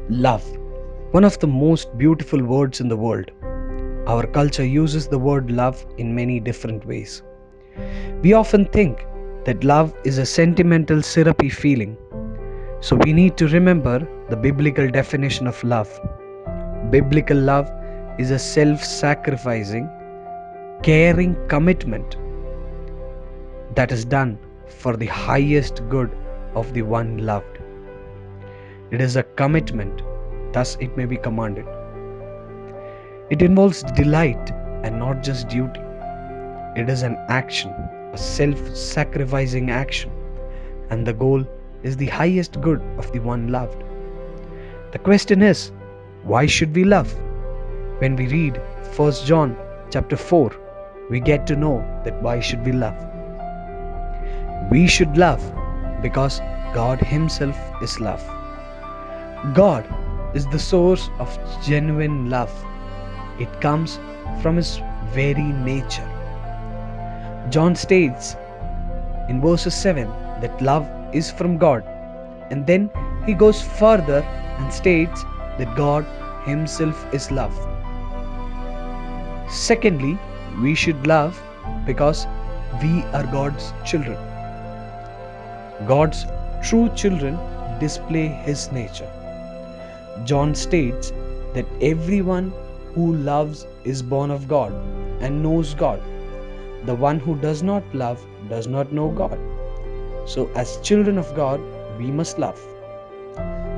Love, one of the most beautiful words in the world. Our culture uses the word love in many different ways. We often think that love is a sentimental, syrupy feeling. So we need to remember the biblical definition of love. Biblical love is a self sacrificing, caring commitment that is done for the highest good of the one loved. It is a commitment, thus, it may be commanded. It involves delight and not just duty. It is an action, a self sacrificing action, and the goal is the highest good of the one loved. The question is, why should we love? When we read 1 John chapter 4, we get to know that why should we love? We should love because God Himself is love. God is the source of genuine love. It comes from His very nature. John states in verses 7 that love is from God, and then he goes further and states that God Himself is love. Secondly, we should love because we are God's children. God's true children display His nature. John states that everyone who loves is born of God and knows God. The one who does not love does not know God. So, as children of God, we must love.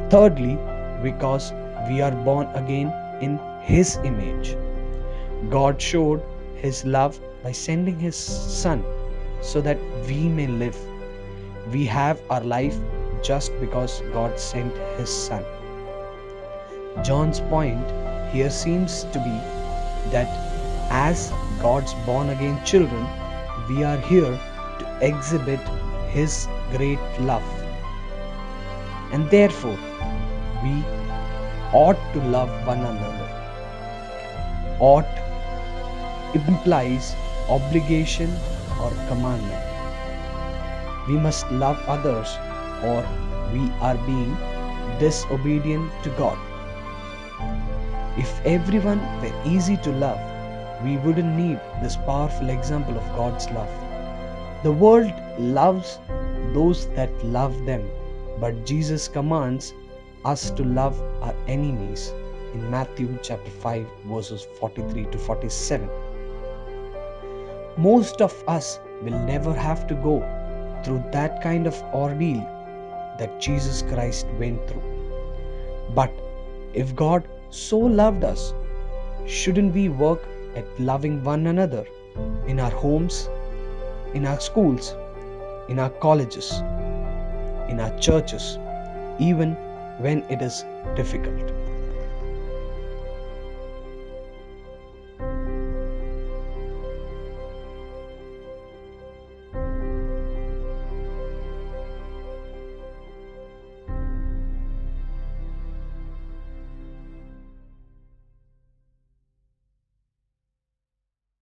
Thirdly, because we are born again in His image. God showed His love by sending His Son so that we may live. We have our life just because God sent His Son. John's point here seems to be that as God's born again children, we are here to exhibit His great love. And therefore, we ought to love one another. Ought implies obligation or commandment. We must love others or we are being disobedient to God. If everyone were easy to love, we wouldn't need this powerful example of God's love. The world loves those that love them, but Jesus commands us to love our enemies in Matthew chapter 5 verses 43 to 47. Most of us will never have to go through that kind of ordeal that Jesus Christ went through. But if God so loved us, shouldn't we work at loving one another in our homes, in our schools, in our colleges, in our churches, even when it is difficult?